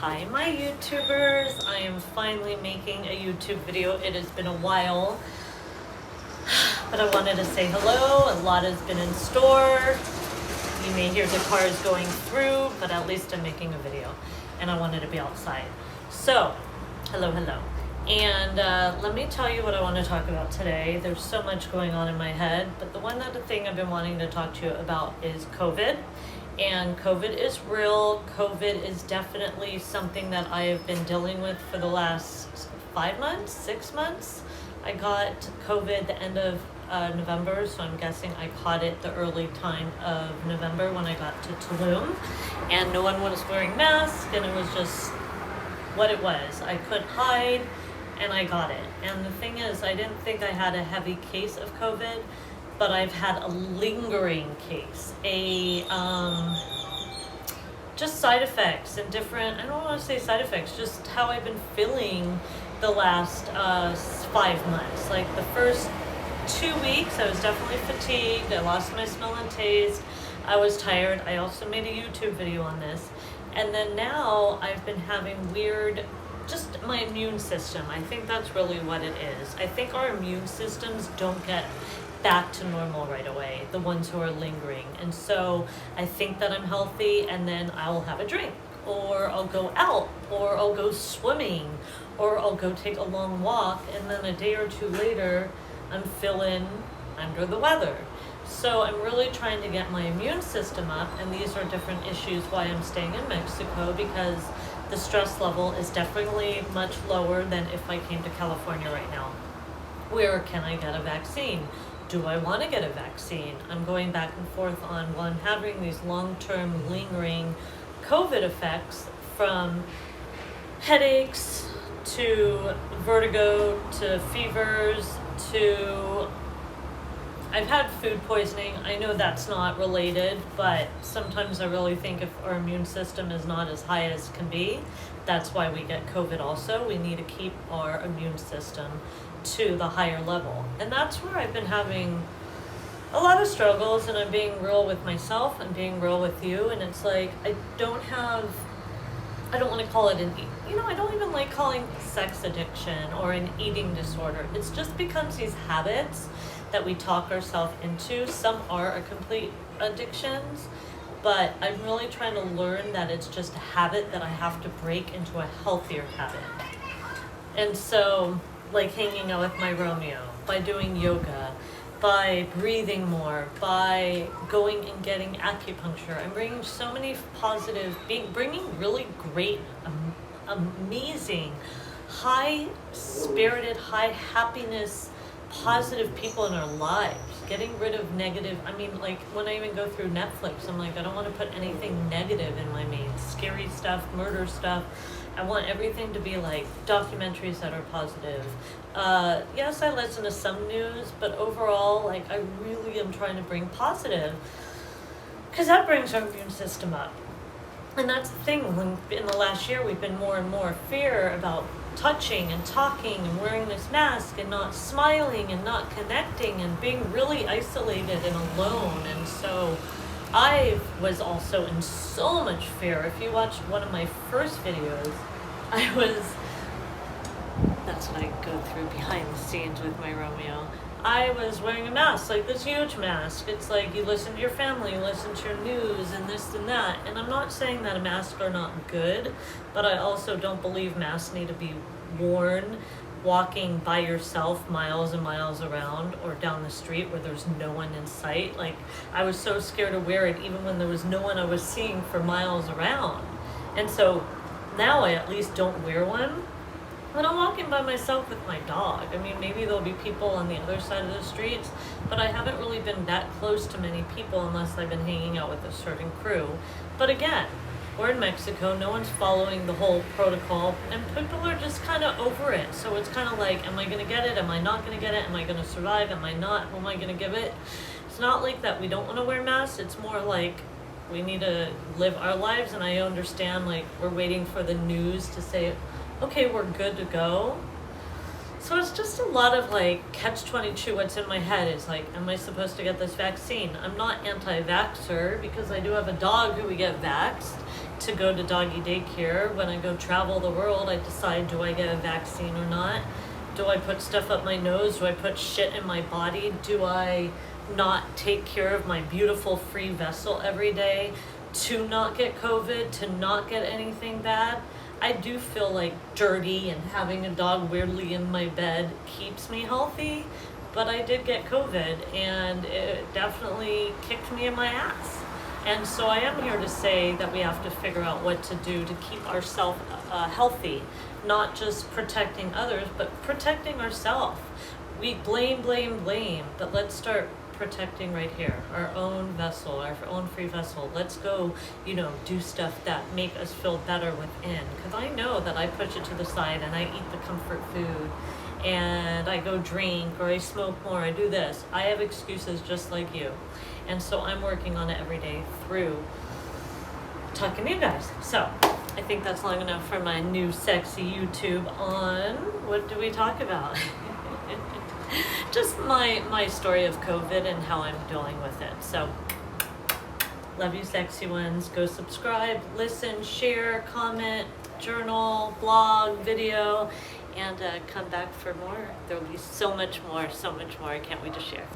Hi my YouTubers, I am finally making a YouTube video. It has been a while, but I wanted to say hello. A lot has been in store. You may hear the cars going through, but at least I'm making a video and I wanted to be outside. So, hello. And let me tell you what I want to talk about today. There's so much going on in my head, but the one other thing I've been wanting to talk to you about is COVID. And COVID is real. COVID is definitely something that I have been dealing with for the last 5 months, 6 months. I got COVID the end of November, so I'm guessing I caught it the early time of November when I got to Tulum. And no one was wearing masks, and it was just what it was. I couldn't hide, and I got it. And the thing is, I didn't think I had a heavy case of COVID, but I've had a lingering case, just side effects and different, I don't want to say side effects, just how I've been feeling the last 5 months. Like the first 2 weeks, I was definitely fatigued, I lost my smell and taste, I was tired. I also made a YouTube video on this. And then now I've been having weird, just my immune system. I think that's really what it is. I think our immune systems don't get back to normal right away, the ones who are lingering. And so I think that I'm healthy, and then I'll have a drink, or I'll go out, or I'll go swimming, or I'll go take a long walk, and then a day or two later I'm feeling under the weather. So I'm really trying to get my immune system up, and these are different issues why I'm staying in Mexico, because the stress level is definitely much lower than if I came to California right now. Where can I get a vaccine? Do I want to get a vaccine? I'm going back and forth on, well, I'm having these long-term lingering COVID effects, from headaches to vertigo to fevers to I've had food poisoning. I know that's not related, but sometimes I really think if our immune system is not as high as can be, that's why we get COVID also. We need to keep our immune system to the higher level. And that's where I've been having a lot of struggles, and I'm being real with myself and being real with you. And it's like, I don't want to call it I don't even like calling sex addiction or an eating disorder. It's just becomes these habits that we talk ourselves into. Some are a complete addictions, but I'm really trying to learn that it's just a habit that I have to break into a healthier habit. And so, like hanging out with my Romeo, by doing yoga, by breathing more, by going and getting acupuncture. I'm bringing so many positive, bringing really great, amazing, high-spirited, high-happiness, positive people in our lives, getting rid of negative. I mean, like when I even go through Netflix, I'm like, I don't want to put anything negative in my main, scary stuff, murder stuff. I want everything to be like documentaries that are positive. Yes, I listen to some news, but overall, like I really am trying to bring positive, because that brings our immune system up. And that's the thing, when in the last year we've been more and more fear about touching and talking and wearing this mask and not smiling and not connecting and being really isolated and alone. And so I was also in so much fear. If you watched one of my first videos, that's what I go through behind the scenes with my Romeo. I was wearing a mask, like this huge mask. It's like you listen to your family, you listen to your news and this and that. And I'm not saying that a mask are not good, but I also don't believe masks need to be worn walking by yourself miles and miles around, or down the street where there's no one in sight. Like I was so scared to wear it even when there was no one I was seeing for miles around. And so now I at least don't wear one. When I'm walking by myself with my dog, I mean, maybe there'll be people on the other side of the streets, but I haven't really been that close to many people unless I've been hanging out with a certain crew. But again, we're in Mexico, no one's following the whole protocol, and people are just kind of over it. So it's kind of like, am I going to get it? Am I not going to get it? Am I going to survive? Am I not? Who am I going to give it? It's not like that we don't want to wear masks. It's more like we need to live our lives, and I understand, like, we're waiting for the news to say, okay, we're good to go. So it's just a lot of like catch-22. What's in my head is like, am I supposed to get this vaccine? I'm not anti-vaxxer because I do have a dog who we get vaxxed to go to doggy daycare. When I go travel the world, I decide, do I get a vaccine or not? Do I put stuff up my nose? Do I put shit in my body? Do I not take care of my beautiful free vessel every day to not get COVID, to not get anything bad? I do feel like dirty, and having a dog weirdly in my bed keeps me healthy, but I did get COVID and it definitely kicked me in my ass. And so I am here to say that we have to figure out what to do to keep ourselves healthy, not just protecting others, but protecting ourselves. We blame, but let's start protecting right here, our own vessel, our own free vessel. Let's go, do stuff that make us feel better within. Because I know that I push it to the side and I eat the comfort food and I go drink or I smoke more, I do this. I have excuses just like you. And so I'm working on it every day through talking to you guys. So I think that's long enough for my new sexy YouTube on, what do we talk about? Just my story of COVID and how I'm dealing with it. So, love you sexy ones. Go subscribe, listen, share, comment, journal, blog, video, and come back for more. There will be so much more I can't wait to share.